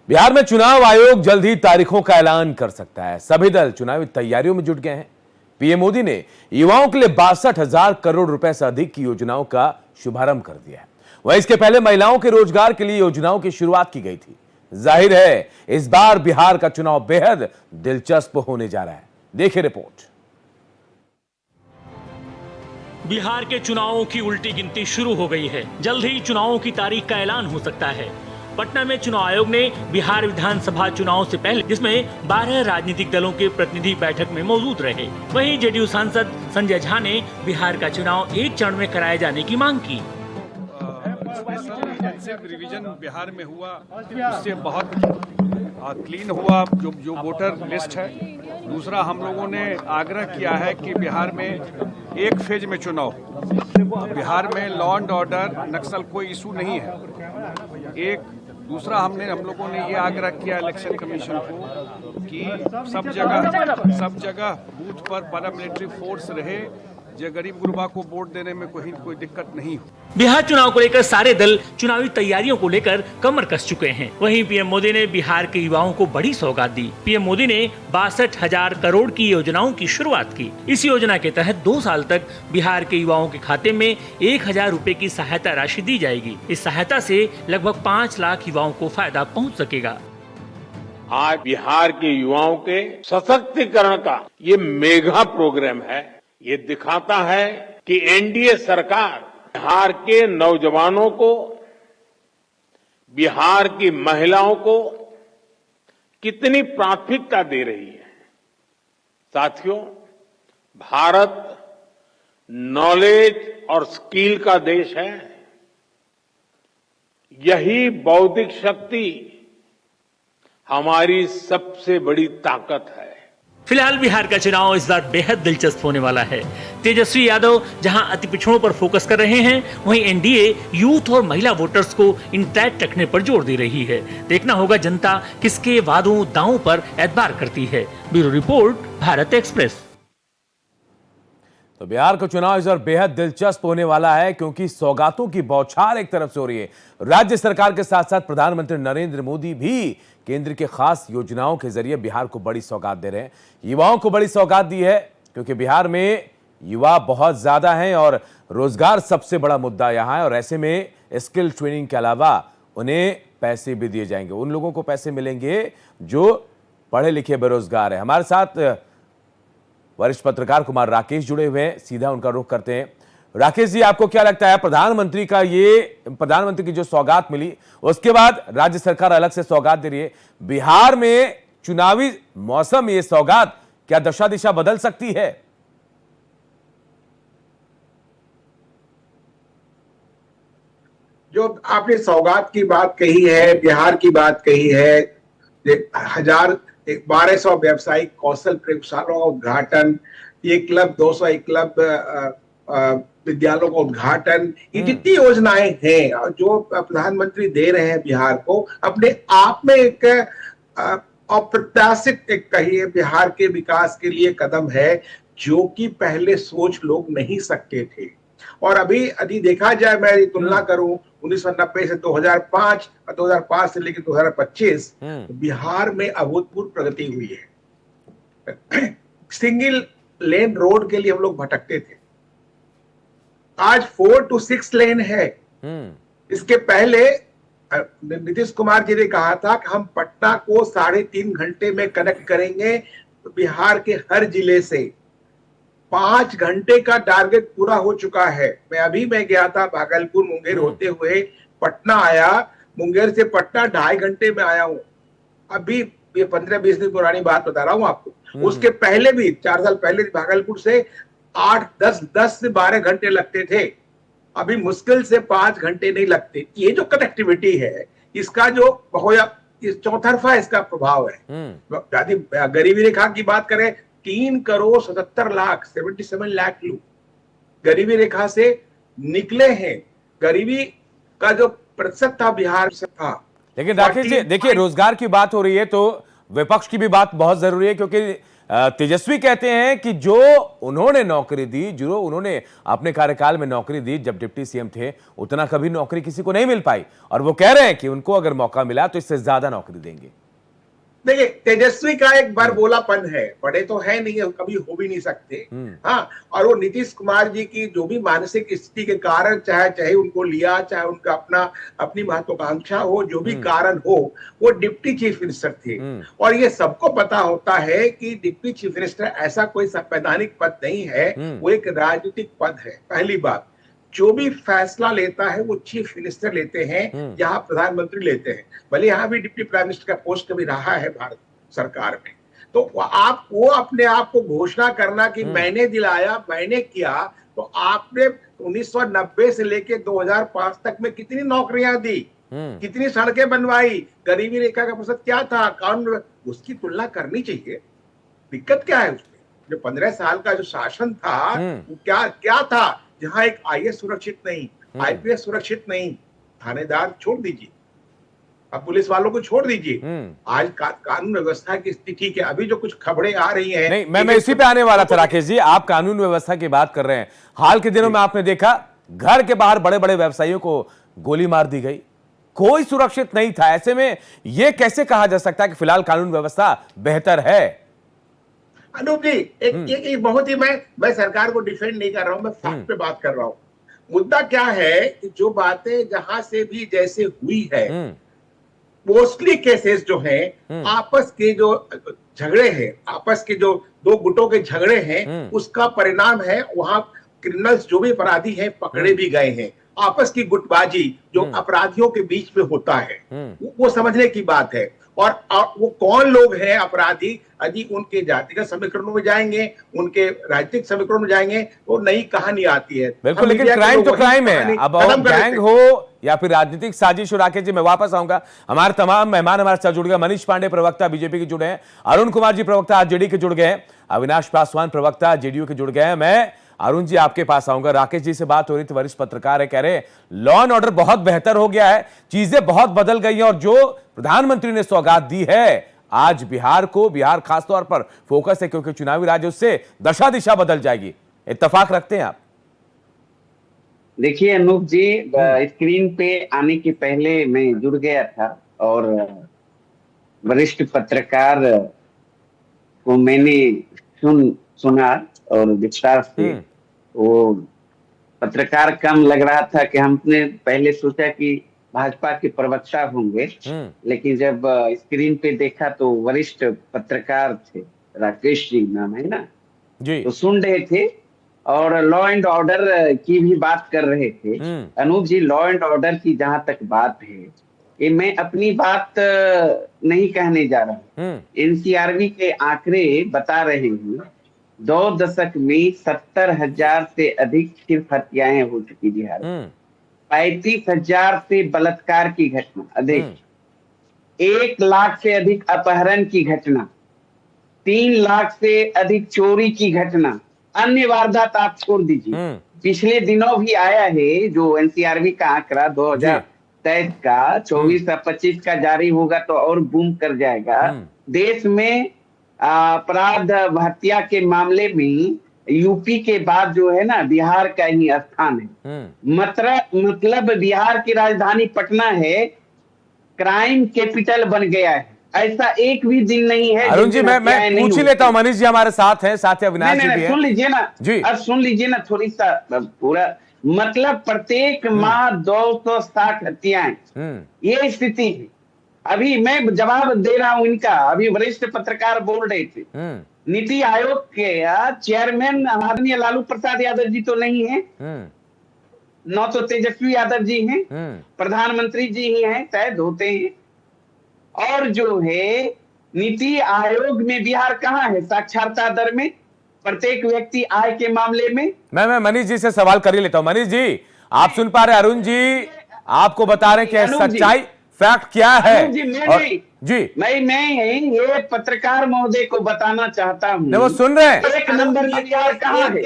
बिहार में चुनाव आयोग जल्द ही तारीखों का ऐलान कर सकता है। सभी दल चुनावी तैयारियों में जुट गए हैं। पीएम मोदी ने युवाओं के लिए 62,000 करोड़ रुपए से अधिक की योजनाओं का शुभारंभ कर दिया है। वहीं इसके पहले महिलाओं के रोजगार के लिए योजनाओं की शुरुआत की गई थी। जाहिर है इस बार बिहार का चुनाव बेहद दिलचस्प होने जा रहा है। देखिए रिपोर्ट। बिहार के चुनावों की उल्टी गिनती शुरू हो गई है। जल्द ही चुनावों की तारीख का ऐलान हो सकता है। पटना में चुनाव आयोग ने बिहार विधानसभा चुनाव से पहले, जिसमें 12 राजनीतिक दलों के प्रतिनिधि बैठक में मौजूद रहे, वहीं जेडीयू सांसद संजय झा ने बिहार का चुनाव एक चरण में कराए जाने की मांग की। रिवीजन बिहार में हुआ, उससे बहुत क्लीन हुआ जो वोटर लिस्ट है। दूसरा, हम लोगों ने आग्रह किया है कि बिहार में एक फेज में चुनाव। बिहार में लॉ एंड ऑर्डर, नक्सल कोई इशू नहीं है। दूसरा, हम लोगों ने ये आग्रह किया इलेक्शन कमीशन को कि सब जगह बूथ पर पैरामिलिट्री फोर्स रहे, जो गरीब गुरबा को वोट देने में कोई दिक्कत नहीं हो। बिहार चुनाव को लेकर सारे दल चुनावी तैयारियों को लेकर कमर कस चुके हैं। वहीं पीएम मोदी ने बिहार के युवाओं को बड़ी सौगात दी। पीएम मोदी ने 62,000 करोड़ की योजनाओं की शुरुआत की। इस योजना के तहत 2 साल तक बिहार के युवाओं के खाते में 1,000 रुपए की सहायता राशि दी जाएगी। इस सहायता से लगभग 5 लाख युवाओं को फायदा पहुँच सकेगा। आज बिहार के युवाओं के सशक्तिकरण का ये मेगा प्रोग्राम है। ये दिखाता है कि एनडीए सरकार बिहार के नौजवानों को, बिहार की महिलाओं को कितनी प्राथमिकता दे रही है। साथियों, भारत नॉलेज और स्किल का देश है। यही बौद्धिक शक्ति हमारी सबसे बड़ी ताकत है। फिलहाल बिहार का चुनाव इस बार बेहद दिलचस्प होने वाला है। तेजस्वी यादव जहां अति पिछड़ों पर फोकस कर रहे हैं, वहीं एनडीए यूथ और महिला वोटर्स को इंटैक्ट रखने पर जोर दे रही है। देखना होगा जनता किसके वादों दावों पर एतबार करती है। Bureau report, Bharat express. तो बिहार का चुनाव इस बार बेहद दिलचस्प होने वाला है, क्योंकि सौगातों की बौछार एक तरफ से हो रही है। राज्य सरकार के साथ साथ प्रधानमंत्री नरेंद्र मोदी भी केंद्र के खास योजनाओं के जरिए बिहार को बड़ी सौगात दे रहे हैं। युवाओं को बड़ी सौगात दी है, क्योंकि बिहार में युवा बहुत ज्यादा हैं और रोजगार सबसे बड़ा मुद्दा यहां है। और ऐसे में स्किल ट्रेनिंग के अलावा उन्हें पैसे भी दिए जाएंगे। उन लोगों को पैसे मिलेंगे जो पढ़े लिखे बेरोजगार है। हमारे साथ वरिष्ठ पत्रकार कुमार राकेश जुड़े हुए हैं, सीधा उनका रुख करते हैं। राकेश जी, आपको क्या लगता है प्रधानमंत्री की जो सौगात मिली, उसके बाद राज्य सरकार अलग से सौगात दे रही है, बिहार में चुनावी मौसम ये सौगात क्या दशा दिशा बदल सकती है? जो आपने सौगात की बात कही है, बिहार की बात कही है, 1200 व्यावसायिक कौशल प्रयोगशालाओं का उद्घाटन, 1 क्लब 200 क्लब विद्यालयों का उद्घाटन, ये जितनी योजनाएं हैं जो प्रधानमंत्री दे रहे हैं बिहार को, अपने आप में एक अप्रत्याशित एक कहिए बिहार के विकास के लिए कदम है, जो कि पहले सोच लोग नहीं सकते थे। और अभी यदि देखा जाए, मैं तुलना करूं 1990 से 2005 और 2005 से लेकर 2025, तो बिहार में अभूतपूर्व प्रगति हुई है। सिंगल लेन रोड के लिए हम लोग भटकते थे, आज 4 to 6 लेन है। इसके पहले नीतीश कुमार जी ने कहा था कि हम पटना को 3.5 घंटे में कनेक्ट करेंगे, तो बिहार के हर जिले से 5 घंटे का टारगेट पूरा हो चुका है। मैं गया था भागलपुर मुंगेर होते हुए पटना आया, मुंगेर से पटना 2.5 घंटे में आया हूं। अभी ये 15-20 दिन पुरानी बात बता रहा हूं आपको। उसके पहले भी 4 साल पहले भागलपुर से 10 से 12 घंटे लगते थे, अभी मुश्किल से 5 घंटे नहीं लगते। ये जो कनेक्टिविटी है, इसका जो चौतरफा इसका प्रभाव है। यदि गरीबी रेखा की बात करें, 3,77,00,000 लोग गरीबी रेखा से निकले हैं। गरीबी का जो प्रतिशत था बिहार से था। लेकिन राकेश जी देखिए, रोजगार की बात हो रही है तो विपक्ष की भी बात बहुत जरूरी है, क्योंकि तेजस्वी कहते हैं कि जो उन्होंने नौकरी दी, जो उन्होंने अपने कार्यकाल में नौकरी दी जब डिप्टी सीएम थे, उतना कभी नौकरी किसी को नहीं मिल पाई, और वो कह रहे हैं कि उनको अगर मौका मिला तो इससे ज्यादा नौकरी देंगे। देखिए, तेजस्वी का एक बार बोलापन है, बड़े तो है नहीं, कभी हो भी नहीं सकते। हाँ, और वो नीतीश कुमार जी की जो भी मानसिक स्थिति के कारण चाहे उनको लिया, चाहे उनका अपनी महत्वाकांक्षा हो, जो भी कारण हो, वो डिप्टी चीफ मिनिस्टर थे। और ये सबको पता होता है कि डिप्टी चीफ मिनिस्टर ऐसा कोई संवैधानिक पद नहीं है, वो एक राजनीतिक पद है। पहली बात, जो भी फैसला लेता है वो चीफ मिनिस्टर लेते हैं, यहाँ प्रधानमंत्री लेते हैं। भले यहाँ भी डिप्टी प्राइम मिनिस्टर का पोस्ट कभी रहा है भारत सरकार में। तो आप वो अपने आप को घोषणा करना कि मैंने दिलाया, मैंने किया, तो आपने 1990 से लेके 2005 तक में कितनी नौकरियां दी, कितनी सड़कें बनवाई, गरीबी रेखा का प्रतिशत क्या था, कानून, उसकी तुलना करनी चाहिए। दिक्कत क्या है उसमें? जो 15 साल का जो शासन था वो क्या था, जहां एक आईएएस सुरक्षित नहीं, आईपीएस सुरक्षित नहीं, थानेदार छोड़ दीजिए, अब पुलिस वालों को छोड़ दीजिए। आज कानून व्यवस्था की स्थिति ठीक है। अभी जो कुछ खबरें आ रही हैं, नहीं, मैं इसी पे आने वाला था राकेश जी। आप कानून व्यवस्था की बात कर रहे हैं, हाल के दिनों में आपने देखा घर के बाहर बड़े बड़े व्यवसायियों को गोली मार दी गई, कोई सुरक्षित नहीं था। ऐसे में यह कैसे कहा जा सकता है कि फिलहाल कानून व्यवस्था बेहतर है? अनूप जी, एक बहुत ही, मैं सरकार को डिफेंड नहीं कर रहा हूं, मैं फैक्ट पे बात कर रहा हूं। मुद्दा क्या है कि जो बातें जहां से भी जैसे हुई है, मोस्टली केसेस जो हैं आपस के जो झगड़े हैं, आपस के जो दो गुटों के झगड़े हैं, उसका परिणाम है। वहां क्रिमिनल्स जो भी अपराधी हैं पकड़े भी गए हैं। आपस की गुटबाजी जो अपराधियों के बीच में होता है, वो समझने की बात है। और वो कौन लोग हैं अपराधी, यदि उनके जातिगत समीकरणों में जाएंगे, उनके राजनीतिक समीकरणों में जाएंगे, तो नई कहानी आती है। बिल्कुल, लेकिन क्राइम तो क्राइम है। अब गैंग हो या फिर राजनीतिक साजिश हो। राकेश जी, मैं वापस आऊंगा। हमारे तमाम मेहमान हमारे साथ जुड़ गए। मनीष पांडे प्रवक्ता बीजेपी के जुड़े हैं, अरुण कुमार जी प्रवक्ता आरजेडी के जुड़ गए हैं, अविनाश पासवान प्रवक्ता जेडीयू के जुड़ गए हैं। मैं अरुण जी आपके पास आऊंगा। राकेश जी से बात हो रही थी, वरिष्ठ पत्रकार है, कह रहे लॉ एंड ऑर्डर बहुत बेहतर हो गया है, चीजें बहुत बदल गई हैं, और जो प्रधानमंत्री ने सौगात दी है आज बिहार को, बिहार खासतौर पर फोकस है क्योंकि चुनावी राज्य, उससे दशा दिशा बदल जाएगी। इत्तेफाक रखते हैं आप? देखिए अनूप जी, स्क्रीन पे आने के पहले मैं जुड़ गया था और वरिष्ठ पत्रकार को मैंने सुना और विस्तार से। वो पत्रकार कम लग रहा था कि हमने पहले सोचा कि भाजपा के प्रवक्ता होंगे, लेकिन जब स्क्रीन पे देखा तो वरिष्ठ पत्रकार थे, राकेश जी नाम है ना जी, तो सुन रहे थे और लॉ एंड ऑर्डर की भी बात कर रहे थे। अनूप जी, लॉ एंड ऑर्डर की जहां तक बात है, ये मैं अपनी बात नहीं कहने जा रहा हूँ। एनसीआरबी के आंकड़े बता रहे हैं 2 दशक में 70,000 से अधिक सिर्फ हत्याएं हो चुकी बिहार में, 35,000 से बलात्कार की घटना अधिक, 1 लाख से अधिक अपहरण की घटना, 3 लाख से अधिक चोरी की घटना, अन्य वारदात आप छोड़ दीजिए। पिछले दिनों भी आया है जो एनसीआरबी का आंकड़ा 2023 का, 24 और 25 का जारी होगा तो और बूम कर जाएगा। देश में अपराध हत्या के मामले में यूपी के बाद जो है ना, बिहार का ही स्थान है। मतलब बिहार की राजधानी पटना है, क्राइम कैपिटल बन गया है। ऐसा एक भी दिन नहीं है। अरुण जी, मैं पूछ ही लेता हूं। मनीष जी हमारे साथ हैं, साथ ही अविनाश जी भी हैं। सुन लीजिए ना जी, अब सुन लीजिए ना थोड़ी सा पूरा। मतलब प्रत्येक माह 260 हत्याएं, ये स्थिति है। अभी मैं जवाब दे रहा हूं इनका। अभी वरिष्ठ पत्रकार बोल रहे थे, नीति आयोग के चेयरमैन आदरणीय लालू प्रसाद यादव जी तो नहीं है, न तो तेजस्वी यादव जी हैं, प्रधानमंत्री जी ही हैं, शायद होते हैं। और जो है नीति आयोग में बिहार कहाँ है साक्षरता दर में, प्रत्येक व्यक्ति आय के मामले में? मैं मनीष जी से सवाल कर ही लेता हूं। मनीष जी, आप सुन पा रहे? अरुण जी आपको बता रहे कि सच्चाई, फैक्ट क्या है? मैं ये पत्रकार महोदय को बताना चाहता हूँ, वो सुन रहे हैं। एक नंबर बिहार कहाँ है?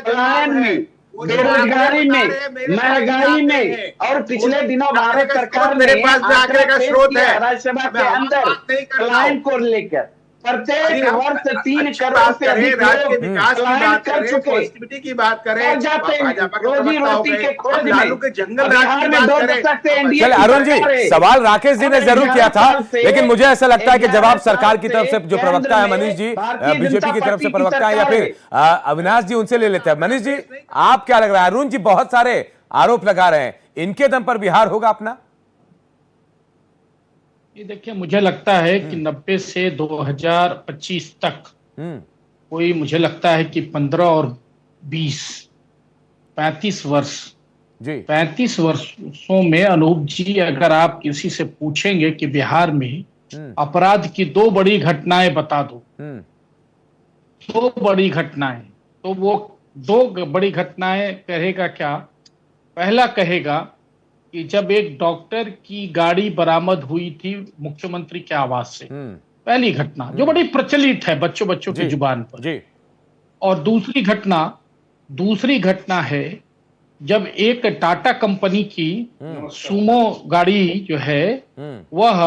पलायन में, बेरोजगारी में, महंगाई में। और पिछले दिनों भारत सरकार ने मेरे पास आंकड़े का स्रोत है राज्यसभा के अंदर पलायन को लेकर प्रत्येक वर्ष 3 अच्छी करोड़ बात से करें, अधिक राज्य के लोग विकास की पलायन बात कर करें, चुके पॉजिटिविटी की बात करें, कर जाते हैं भाजपा के रोजी प्रवक्ता हो रोटी गए, के खोज अब में। लालू के जंगल अब राज बिहार की में बात 2 करें। दशक से अब एनडीए चले की अरुण जी, सरकार है। सवाल राकेश जी ने और जरूर किया 11 था, साल से- लेकिन मुझे ऐसा लगता है कि 11 जवाब साल सरकार की तरफ से जो केंद्र प्रवक्ता है में मनीष जी, भारतीय बीजेपी जनता की तरफ से पार्टी की प्रवक्ता है या सरकार फिर अविनाश जी, उनसे ले लेते हैं। मनीष जी, आप क्या लग रहा है? अरुण जी बहुत सारे आरोप लगा रहे हैं, इनके दम पर बिहार होगा अपना? ये देखिए, मुझे लगता है कि 90 से 2025 तक कोई, मुझे लगता है कि 15 और 20 35 वर्ष जी 35 वर्षों में अनूप जी, अगर आप किसी से पूछेंगे कि बिहार में अपराध की 2 बड़ी घटनाएं बता दो, 2 बड़ी घटनाएं, तो वो 2 बड़ी घटनाएं कहेगा क्या? पहला कहेगा कि जब एक डॉक्टर की गाड़ी बरामद हुई थी मुख्यमंत्री के आवास से, पहली घटना जो बड़ी प्रचलित है बच्चों की जुबान पर। जी और दूसरी घटना है जब एक टाटा कंपनी की सुमो गाड़ी जो है वह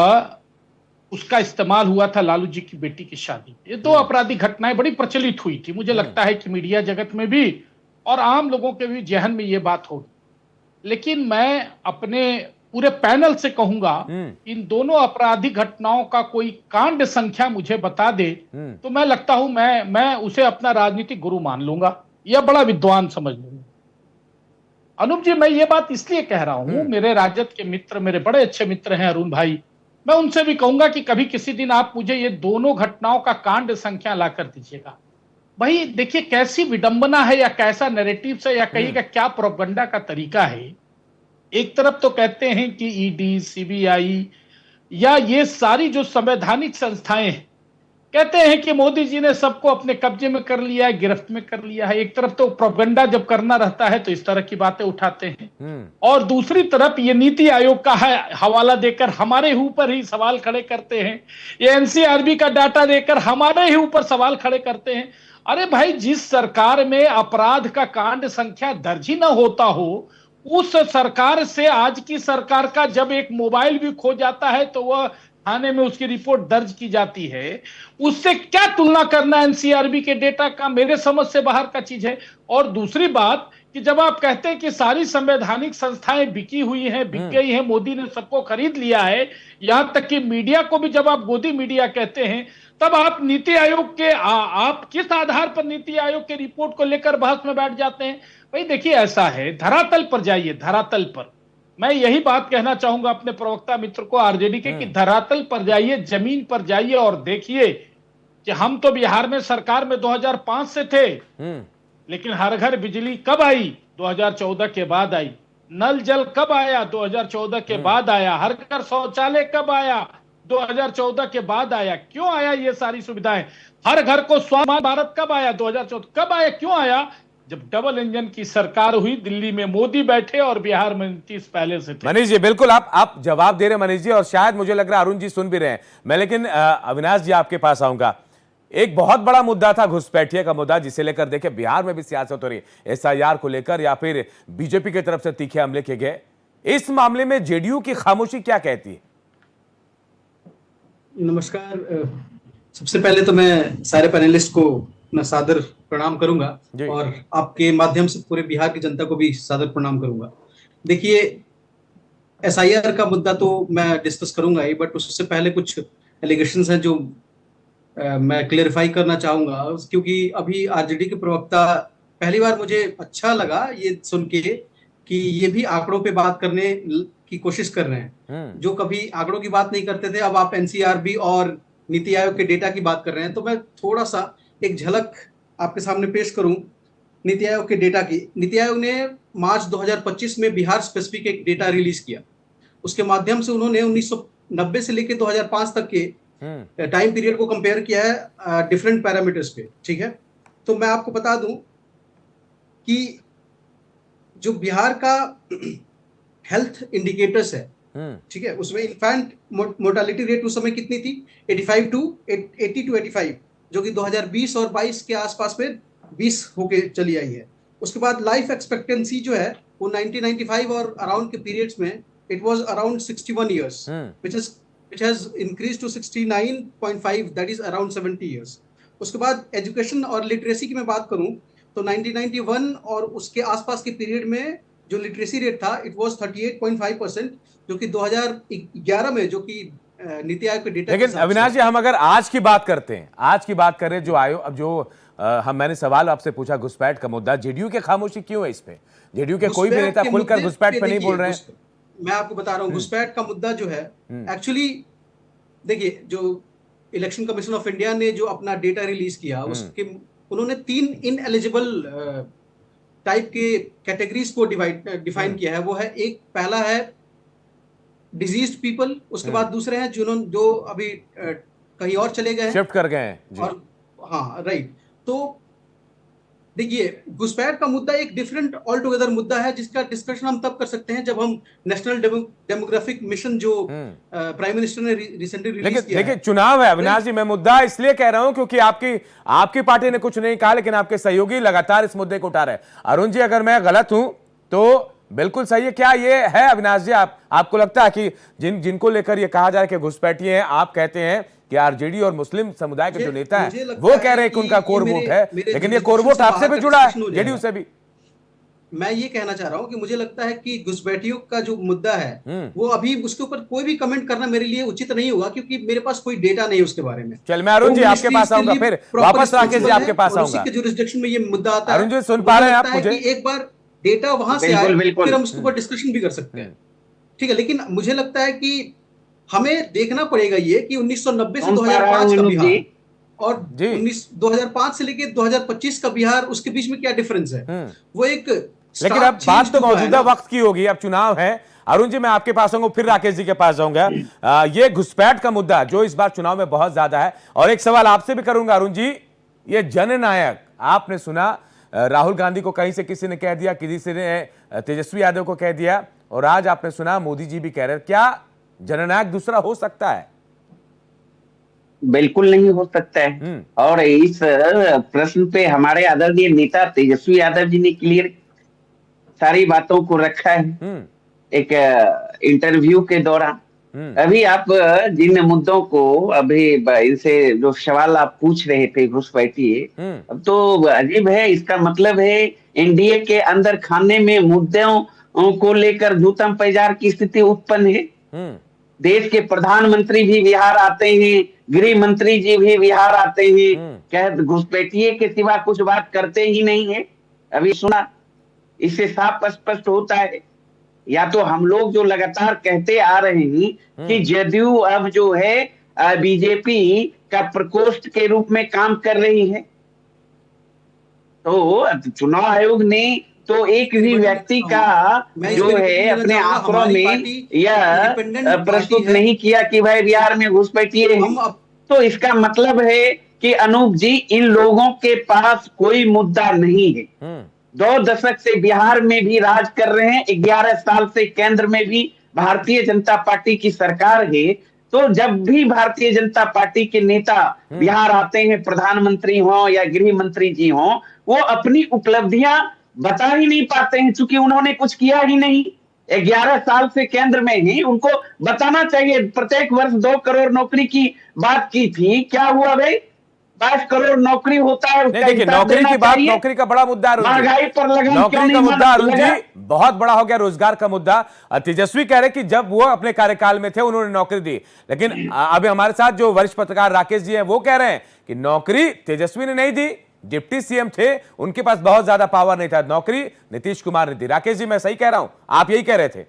उसका इस्तेमाल हुआ था लालू जी की बेटी की शादी में। ये 2 आपराधिक घटनाएं बड़ी प्रचलित हुई थी। मुझे लगता है कि मीडिया जगत में भी और आम लोगों के भी जहन में ये बात होगी। लेकिन मैं अपने पूरे पैनल से कहूंगा, इन दोनों आपराधिक घटनाओं का कोई कांड संख्या मुझे बता दे तो मैं लगता हूं मैं उसे अपना राजनीतिक गुरु मान लूंगा या बड़ा विद्वान समझ लूंगा। अनूप जी, मैं ये बात इसलिए कह रहा हूं, मेरे राजद के मित्र, मेरे बड़े अच्छे मित्र हैं अरुण भाई, मैं उनसे भी कहूंगा कि कभी किसी दिन आप मुझे ये दोनों घटनाओं का कांड संख्या ला कर दीजिएगा। भाई देखिए, कैसी विडंबना है या कैसा नैरेटिव है या कहिएगा क्या प्रोपगंडा का तरीका है। एक तरफ तो कहते हैं कि ईडी, सीबीआई या ये सारी जो संवैधानिक संस्थाएं हैं, कहते हैं कि मोदी जी ने सबको अपने कब्जे में कर लिया है, गिरफ्त में कर लिया है। एक तरफ तो प्रोपगंडा जब करना रहता है तो इस तरह की बातें उठाते हैं, और दूसरी तरफ ये नीति आयोग का है हवाला देकर हमारे ऊपर ही सवाल खड़े करते हैं, ये एनसीआरबी का डाटा देकर हमारे ही ऊपर सवाल खड़े करते हैं। अरे भाई, जिस सरकार में अपराध का कांड संख्या दर्ज ही ना होता हो, उस सरकार से आज की सरकार का जब एक मोबाइल भी खो जाता है तो वह थाने में उसकी रिपोर्ट दर्ज की जाती है, उससे क्या तुलना करना एनसीआरबी के डेटा का? मेरे समझ से बाहर का चीज है। और दूसरी बात कि जब आप कहते हैं कि सारी संवैधानिक संस्थाएं बिकी हुई हैं, बिक गई हैं, मोदी ने सबको खरीद लिया है, यहां तक कि मीडिया को भी जब आप गोदी मीडिया कहते हैं, तब आप नीति आयोग के आप किस आधार पर नीति आयोग के रिपोर्ट को लेकर बहस में बैठ जाते हैं? भाई देखिए, ऐसा है, धरातल पर जाइए, धरातल पर। मैं यही बात कहना चाहूंगा अपने प्रवक्ता मित्र को आरजेडी के कि धरातल पर जाइए, जमीन पर जाइए और देखिए कि हम तो बिहार में सरकार में 2005 से थे, लेकिन हर घर बिजली कब आई? 2014 के बाद आई। नल जल कब आया? 2014 के बाद आया। हर घर शौचालय कब आया? 2014 के बाद आया। क्यों आया ये सारी सुविधाएं? हर घर को स्वच्छ भारत कब आया? 2014 कब आया? क्यों आया? जब डबल इंजन की सरकार हुई, दिल्ली में मोदी बैठे और बिहार में 29 पहले से थे। मनीष जी, बिल्कुल आप जवाब दे रहे हैं मनीष जी, और शायद मुझे लग रहा है अरुण जी सुन भी रहे हैं। मैं लेकिन अविनाश जी आपके पास आऊंगा। एक बहुत बड़ा मुद्दा था घुसपैठिए का मुद्दा, जिसे लेकर देखिए बिहार में भी सियासत हो रही है, एसआईआर को लेकर या फिर बीजेपी की तरफ से तीखे हमले किए गए। इस मामले में जेडीयू की खामोशी क्या कहती है? नमस्कार। सबसे पहले तो मैं सारे पैनलिस्ट को मैं सादर प्रणाम करूंगा और आपके माध्यम से पूरे बिहार की जनता को भी सादर प्रणाम करूंगा। देखिए, एसआईआर का मुद्दा तो मैं डिस्कस करूंगा ही, बट उससे पहले कुछ एलिगेशंस हैं जो मैं क्लेरिफाई करना चाहूंगा, क्योंकि अभी आरजेडी के प्रवक्ता, पहली बार मुझे अच्छा लगा ये सुन के कि ये भी आंकड़ों पे बात करने की कोशिश कर रहे हैं। जो कभी आंकड़ों की बात नहीं करते थे, अब आप एनसीआरबी और नीति आयोग के डेटा की बात कर रहे हैं। तो मैं थोड़ा सा एक झलक आपके सामने पेश करूं नीति आयोग के डेटा की। नीति आयोग ने मार्च 2025 में बिहार स्पेसिफिक एक डेटा रिलीज किया। उसके माध्यम से उन्होंने 1990 से लेकर 2005 तक के टाइम पीरियड को कंपेयर किया है डिफरेंट पैरामीटर्स पे। ठीक है, तो मैं आपको बता दूं कि जो बिहार का हेल्थ इंडिकेटर्स है, ठीक है, उसमें इन्फेंट मोर्टालिटी रेट उस समय कितनी थी? 80 टू 85, जो कि 2020 और 22 के आसपास में 20 होके चली आई है। उसके बाद लाइफ एक्सपेक्टेंसी जो है वो 1995 और अराउंड के पीरियड्स में it was around 61 years, which is which has increased to 69.5, that is around 70 years. उसके बाद एजुकेशन और लिटरेसी की मैं बात करूं तो 1991 और उसके आसपास के पीरियड में जो लिटरेसी रेट था इट वाज 38.5%, जो कि 2011 में, जो कि नीति आयोग के डेटा। लेकिन अविनाश जी, हम अगर आज की बात करते हैं, आज की बात करें, जो आयोग, अब जो मैंने सवाल आपसे पूछा घुसपैठ का मुद्दा, जेडीयू की खामोशी क्यों है इस पे? जेडीयू के कोई भी नेता खुलकर घुसपैठ पे नहीं बोल रहे हैं। मैं आपको बता रहा हूं, घुसपैठ का मुद्दा जो है, एक्चुअली देखिए, जो इलेक्शन कमीशन ऑफ इंडिया ने जो अपना डेटा रिलीज किया, उसके उन्होंने 3 इनएलिजिबल टाइप के कैटेगरीज को डिफाइन किया है। वो है, एक पहला है डिजीज्ड पीपल, उसके बाद दूसरे हैं जो अभी कहीं और चले गए हैं, शिफ्ट कर गए हैं जी। और हाँ, राइट। तो देखिए, घुसपैठ का मुद्दा एक डिफरेंट ऑल टुगेदर मुद्दा है, जिसका डिस्कशन हम तब कर सकते हैं जब हम नेशनल डेमोग्राफिक मिशन जो प्राइम मिनिस्टर ने रिसेंटली रिलीज किया देखिए, चुनाव है अविनाश जी, मैं मुद्दा इसलिए कह रहा हूं क्योंकि आपकी पार्टी ने कुछ नहीं कहा, लेकिन आपके सहयोगी लगातार इस मुद्दे को उठा रहे हैं। अरुण जी, अगर मैं गलत हूं तो बिल्कुल सही है। क्या ये है अविनाश जी, आपको लगता है कि जिनको लेकर ये कहा जा रहा है कि घुसपैठी हैं, आप कहते हैं कि आरजेडी और मुस्लिम समुदाय के जो नेता हैं वो कह रहे हैं कि उनका कोर वोट है, लेकिन ये कोर वोट आपसे भी जुड़ा है, जेडीयू से भी। मैं ये कहना चाह रहा हूं कि मुझे लगता है कि घुसपैठियों का जो मुद्दा है वो अभी उसके ऊपर कोई भी कमेंट करना मेरे लिए उचित नहीं होगा, क्योंकि मेरे पास कोई डेटा नहीं है उसके बारे में। चल, मैं अरुण जी आपके पास आऊंगा, फिर वापस राकेश जी आपके पास आऊंगा। उसी के जुरिस्डिक्शन में ये मुद्दा आता है। अरुण जी, सुन पा रहे हैं आप मुझे? एक बार डेटा वहां से आए फिर हम उसके ऊपर डिस्कशन भी कर सकते हैं, ठीक है। लेकिन मुझे लगता है कि हमें देखना पड़ेगा ये कि 1990 से 2005 का बिहार और 2005 से लेके 2025 का बिहार, उसके बीच में क्या डिफरेंस है। वो एक, लेकिन अब बात तो मौजूदा वक्त की होगी, अब चुनाव है। अरुण जी, मैं आपके पास आऊंगा, फिर राकेश जी के पास जाऊंगा। ये घुसपैठ का मुद्दा जो इस बार चुनाव में बहुत ज्यादा है, और एक सवाल आपसे भी करूंगा अरुण जी, ये जननायक, आपने सुना राहुल गांधी को कहीं से किसी ने कह दिया, किसी ने तेजस्वी यादव को कह दिया, और आज आपने सुना मोदी जी भी कह रहे हैं। क्या जननायक दूसरा हो सकता है? बिल्कुल नहीं हो सकता है। और इस प्रश्न पे हमारे आदरणीय नेता तेजस्वी यादव जी ने क्लियर सारी बातों को रखा है एक इंटरव्यू के दौरान। अभी आप जिन मुद्दों को अभी इनसे जो सवाल आप पूछ रहे थे घुसपैठी, अब तो अजीब है। इसका मतलब है एनडीए के अंदर खाने में मुद्दों को लेकर जूतम पैजार की स्थिति उत्पन्न है। देश के प्रधानमंत्री भी बिहार आते हैं, गृह मंत्री जी भी बिहार आते हैं, क्या घुसपैठिए के सिवा कुछ बात करते ही नहीं है। अभी सुना, इससे साफ स्पष्ट होता है, या तो हम लोग जो लगातार कहते आ रहे हैं कि जदयू अब जो है बीजेपी का प्रकोष्ठ के रूप में काम कर रही है। तो चुनाव आयोग ने तो एक भी व्यक्ति का जो है अपने आंकड़ों में यह प्रस्तुत नहीं किया कि भाई बिहार में घुसपैठिए हैं। तो इसका मतलब है कि अनूप जी, इन लोगों के पास कोई मुद्दा नहीं है। 2 दशक से बिहार में भी राज कर रहे हैं, 11 साल से केंद्र में भी भारतीय जनता पार्टी की सरकार है। तो जब भी भारतीय जनता पार्टी के नेता बिहार आते हैं, प्रधानमंत्री हो या गृह मंत्री जी हो, वो अपनी उपलब्धियां बता ही नहीं पाते हैं, चूंकि उन्होंने कुछ किया ही नहीं। 11 साल से केंद्र में ही उनको बताना चाहिए। प्रत्येक वर्ष 2 करोड़ नौकरी की बात की थी, क्या हुआ भाई? 22 करोड़ नौकरी होता है। देखिए, नौकरी की बात, नौकरी का बड़ा मुद्दा, महंगाई पर लगाम, नौकरी का मुद्दा अरुण जी बहुत बड़ा हो गया, रोजगार का मुद्दा। तेजस्वी कह रहे कि जब वो अपने कार्यकाल में थे उन्होंने नौकरी दी, लेकिन अभी हमारे साथ जो वरिष्ठ पत्रकार राकेश जी हैं वो कह रहे हैं कि नौकरी तेजस्वी ने नहीं दी, डिप्टी सीएम थे, उनके पास बहुत ज्यादा पावर नहीं था, नौकरी नीतीश कुमार ने दी। राकेश जी, मैं सही कह रहा हूं? आप यही कह रहे थे।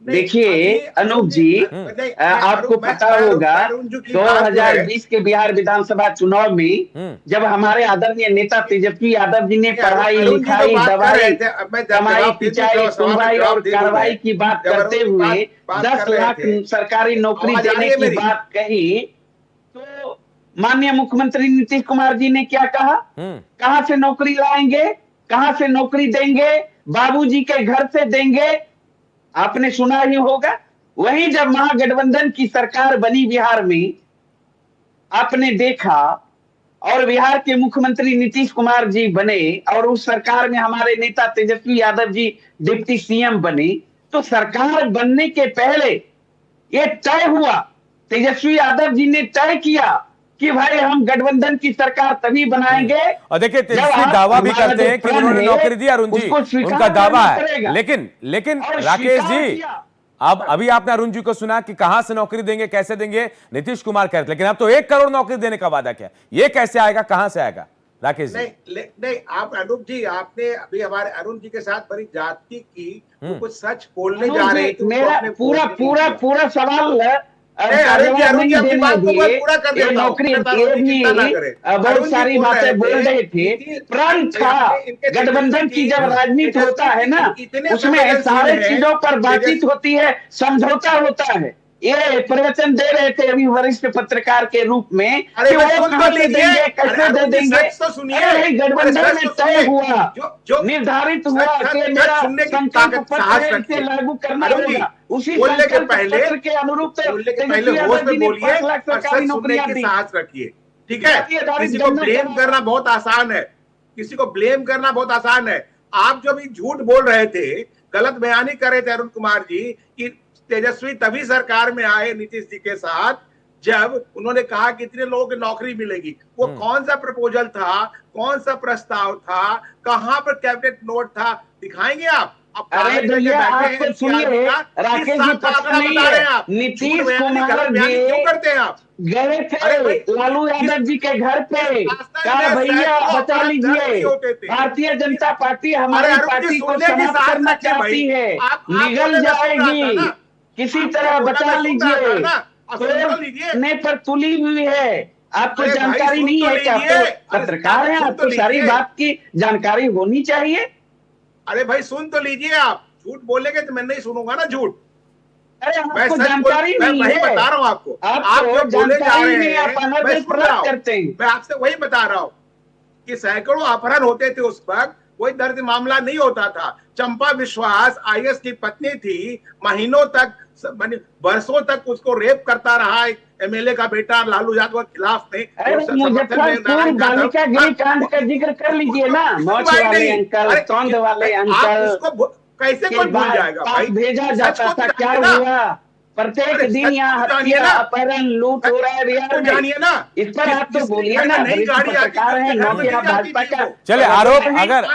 देखिए अनूप जी, आपको पता होगा 2020 के बिहार विधानसभा चुनाव में जब हमारे आदरणीय नेता तेजस्वी यादव जी ने पढ़ाई लिखाई, दवाई, कमाई, सिंचाई, सुनवाई और कार्रवाई की बात करते हुए 10 लाख सरकारी नौकरी देने की बात कही, तो माननीय मुख्यमंत्री नीतीश कुमार जी ने क्या कहा? कहां से नौकरी लाएंगे, कहां से नौकरी देंगे? बाबूजी के घर से देंगे। आपने सुना ही होगा। वहीं जब महागठबंधन की सरकार बनी बिहार में, आपने देखा और बिहार के मुख्यमंत्री नीतीश कुमार जी बने और उस सरकार में हमारे नेता तेजस्वी यादव जी डिप्टी सीएम बने, तो सरकार बनने के पहले ये तय हुआ, तेजस्वी यादव जी ने तय किया कि भाई हम गठबंधन की सरकार तभी बनाएंगे। और देखिए तेजस्वी दावा भी करते हैं कि उन्होंने नौकरी दी अरुण जी, उनका दावा है। लेकिन राकेश जी, अब अभी आपने अरुण जी को सुना कि कहां से नौकरी देंगे, कैसे देंगे, नीतीश कुमार कहते, लेकिन अब तो 1 करोड़ नौकरी देने का वादा किया। ये कैसे आएगा, कहां से आएगा राकेश जी? नहीं, आप अनूप जी, आपने अभी हमारे अरुण जी के साथ बड़ी जाति की कुछ सच बोलने जा रहे थे। मेरा पूरा सवाल अरुण जी अपनी बात को पूरा कर देता हूं। नौकरी बहुत सारी बातें बोल रहे थे। प्रण था गठबंधन की, जब राजनीति होता है ना, उसमें सारे चीजों पर बातचीत होती है, समझौता होता है। ये प्रवचन दे रहे थे अभी वरिष्ठ पत्रकार के रूप में कि वो कहां से देंगे, कैसे दे देंगे। गठबंधन में तय हुआ, निर्धारित हुआ कि मेरा संकल्प पत्र इसे लागू करना होगा। उसी संकल्प पत्र के अनुरूप होश में बोलिए और सच सुनने की साहस रखिए, ठीक है? किसी को ब्लेम करना बहुत आसान है, किसी को ब्लेम करना बहुत आसान है। आप जो भी झूठ बोल रहे थे, गलत बयानी कर रहे थे अरुण कुमार जी कि तेजस्वी तभी सरकार में आए नीतीश जी के साथ जब उन्होंने कहा कि इतने लोगों की नौकरी मिलेगी। वो कौन सा प्रपोजल था, कौन सा प्रस्ताव था, कहां पर कैबिनेट नोट था, दिखाएंगे आप? अरे भैया आपको सुनिए, राकेश जी पता नहीं है, नीतीश कुमार जी क्यों करते हैं आप? गए थे लालू यादव जी के घर पे, कहा भैया बचा लीजिए, भारतीय जनता पार्टी हमारी पार्टी को समाप्त करना चाहती है, निगल जाएगी, किसी तरह बचा लीजिए। ने पर तुली हुई है, आपको जानकारी नहीं है क्या? पत्रकार है, आपको सारी बात की जानकारी होनी चाहिए। अरे भाई सुन तो लीजिए, आप झूठ बोलेंगे तो मैं नहीं सुनूंगा ना झूठ। अरे आपको जानकारी नहीं है, बता रहा हूँ आपको, आप जो बोले जा रहे हैं मैं आपसे वही बता रहा हूँ कि सैकड़ों अपहरण होते थे उस वक्त, कोई दर्द मामला नहीं होता था। चंपा विश्वास आईएएस की पत्नी थी, महीनों तक वर्षों तक उसको रेप करता रहा एमएलए का बेटा लालू यादव के खिलाफ में। मुजफ्फरपुर बालिका गृह कांड का जिक्र कर लीजिए ना, मौत वाले अंकल, तौंद वाले अंकल, उसको कैसे कोई भूल जाएगा भाई? भेजा जाता था, क्या हुआ? प्रत्येक दिन यहाँ हत्या, अपहरण, लूट हो रहा है बिहार में। इस पर आप तो बोलिए ना, पत्रकार है, नौकरी भाजपा का। चलिए आरोप अगर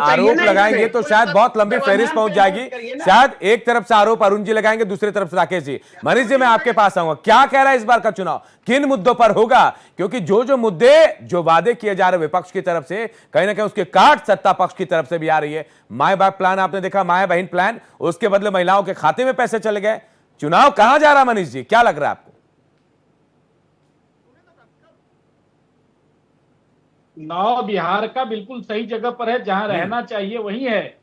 आरोप लगाएंगे तो शायद बहुत लंबी फहरिस्त पहुंच जाएगी। शायद एक तरफ से आरोप अरुण जी लगाएंगे, दूसरी तरफ से राकेश जी। मनीष जी मैं आपके पास आऊंगा, क्या कह रहा है इस बार का चुनाव, किन मुद्दों पर होगा? क्योंकि जो मुद्दे, जो वादे किए जा रहे विपक्ष की तरफ से, कहीं ना कहीं उसके काट सत्ता पक्ष की तरफ से भी आ रही है। माय बाप प्लान आपने देखा, माय बहन प्लान, उसके बदले महिलाओं के खाते में पैसे चले गए। चुनाव कहां जा रहा मनीष जी, क्या लग रहा है आपको? चुनाव बिहार का बिल्कुल सही जगह पर है, जहां रहना चाहिए वही है।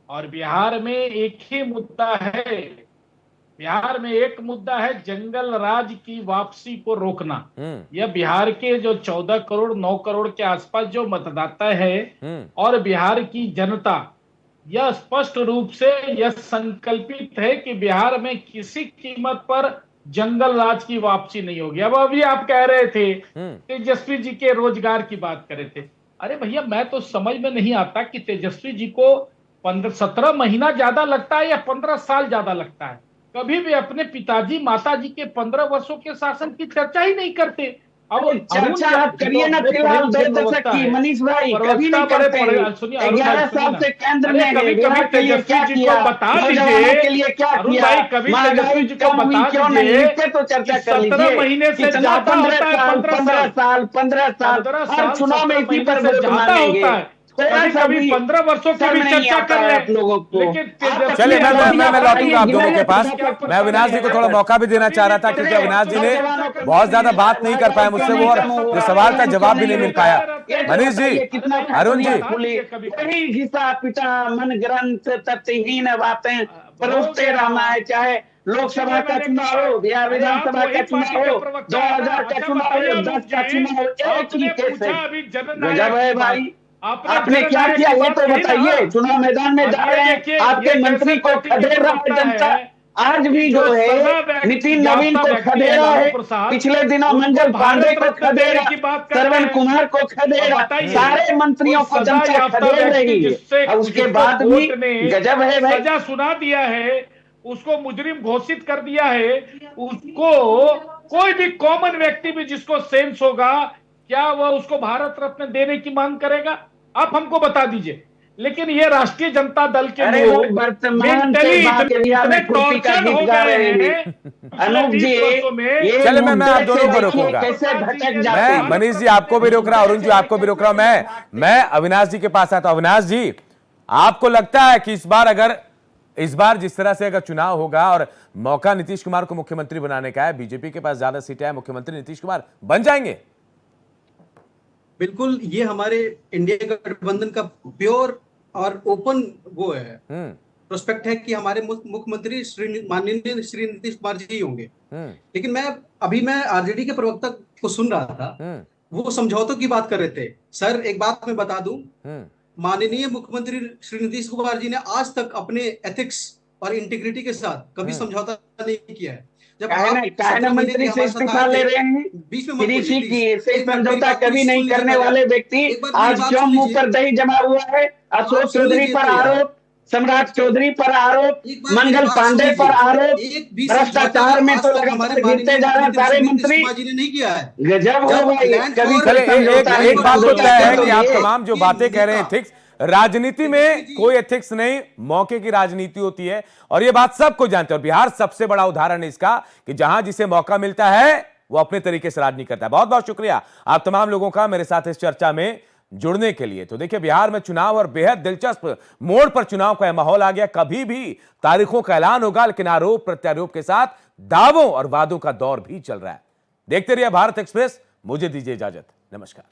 और बिहार में एक ही मुद्दा है, बिहार में एक मुद्दा है, जंगल राज की वापसी को रोकना। यह बिहार के जो 14 करोड़ 9 करोड़ के आसपास जो मतदाता है और बिहार की जनता, यह स्पष्ट रूप से यह संकल्पित है कि बिहार में किसी कीमत पर जंगल राज की वापसी नहीं होगी। अब अभी आप कह रहे थे तेजस्वी जी के रोजगार की बात कर रहे थे। अरे भैया मैं तो समझ में नहीं आता कि तेजस्वी जी को 17 महीना ज्यादा लगता है या 15 साल ज्यादा लगता है। कभी भी अपने पिताजी माताजी के 15 वर्षों के शासन की चर्चा ही नहीं करते। अब चर्चा आप करिए ना, फिलहाल 2 दशक की मनीष भाई कभी नहीं करते हैं। 11 साल से केंद्र में बिहार के लिए क्या किया, बता दीजिए के लिए क्या किया, कभी तेजस्वी जी को बता दीजिए तो चर्चा कर लीजिए। 17 महीने से ज्यादा होता है, 15 साल चुनाव में इसी पर वोट मांगेंगे। कभी 15 वर्षों की भी चर्चा कर रहे हैं लोगों को। चलिए मैं लौटूंगा आप दोनों के पास। मैं अविनाश जी को थोड़ा मौका भी देना चाह रहा था, क्योंकि अविनाश जी ने बहुत ज्यादा बात नहीं कर पाया मुझसे, वो जो सवाल का जवाब भी नहीं मिल पाया। मनीष जी, अरुण जी, घिसा पिटा मन ग्रंथ तत्हीन बातें परोसते रहना है, चाहे लोकसभा का चुनाव हो, बिहार विधानसभा का चुनाव हो, 2000 का चुनाव हो, 10 का चुनाव हो, एक तरीके से गजब है भाई। आपने क्या किया ये तो बताइए। चुनाव मैदान में जा रहे हैं, आपके मंत्री को खदेड़ रहा है जनता। आज भी जो है नितिन नवीन को खदेड़ा है, पिछले दिनों मंगल पांडे को खदेड़ा, श्रवण कुमार को खदेड़ा, सारे मंत्रियों को जनता खदेड़ रही है। और उसके बाद भी गजब है भाई, सजा सुना दिया है उसको मुजरिम घोषित कर दिया है, उसको कोई भी कॉमन व्यक्ति भी जिसको सेंस होगा, क्या वह उसको भारत रत्न देने की मांग करेगा? आप हमको बता दीजिए। लेकिन ये राष्ट्रीय जनता दल के लोग वर्तमान से बात इतने में खुशी का टॉर्चर हो गीत गा गए रहे हैं अनूप जी। ये चले मैं आप दोनों को रोकूंगा। कैसे भटक जाते मैं हैं। मनीष जी आपको भी रोक रहा हूं, अरुण जी आपको भी रोक रहा हूं। मैं अविनाश जी के पास आता हूं। अविनाश जी, आपको लगता है कि इस बार जिस तरह से अगर चुनाव होगा और मौका नीतीश कुमार को मुख्यमंत्री बनाने का है, बीजेपी के पास ज्यादा सीटें हैं, मुख्यमंत्री नीतीश कुमार बन जाएंगे? बिल्कुल, ये हमारे इंडिया गठबंधन का प्योर और ओपन वो है, प्रोस्पेक्ट है कि हमारे मुख्यमंत्री माननीय श्री नीतीश कुमार जी होंगे। लेकिन मैं आरजेडी के प्रवक्ता को सुन रहा था, वो समझौतों की बात कर रहे थे। सर, एक बात मैं बता दूं, माननीय मुख्यमंत्री श्री नीतीश कुमार जी ने आज तक अपने एथिक्स और इंटीग्रिटी के साथ कभी समझौता नहीं किया है। जब मंत्री से इस्तीफा ले रहे हैं, कृषि की से समझौता कभी नहीं करने वाले व्यक्ति आज क्यों मुंह पर दही जमा हुआ है? अशोक चौधरी पर आरोप, सम्राट चौधरी पर आरोप, मंगल पांडे पर आरोप, भ्रष्टाचार में तो लगातार गिरते जा रहे हैं सारे मंत्री। जी ने नहीं किया है। गजब हो गई। कभी एक बात तो तय है कि आप तमाम जो बातें कह रहे हैं एथिक्स, राजनीति में कोई एथिक्स नहीं, मौके की राजनीति होती है और ये बात सबको जानते हैं। और बिहार सबसे बड़ा उदाहरण है इसका कि जहां जिसे मौका मिलता है वो अपने तरीके से राजनीति करता है। बहुत बहुत शुक्रिया आप तमाम लोगों का मेरे साथ इस चर्चा में जुड़ने के लिए। तो देखिए, बिहार में चुनाव और बेहद दिलचस्प मोड़ पर चुनाव का माहौल आ गया। कभी भी तारीखों का ऐलान होगा, लेकिन आरोप प्रत्यारोप के साथ दावों और वादों का दौर भी चल रहा है। देखते रहिए भारत एक्सप्रेस। मुझे दीजिए इजाजत। नमस्कार।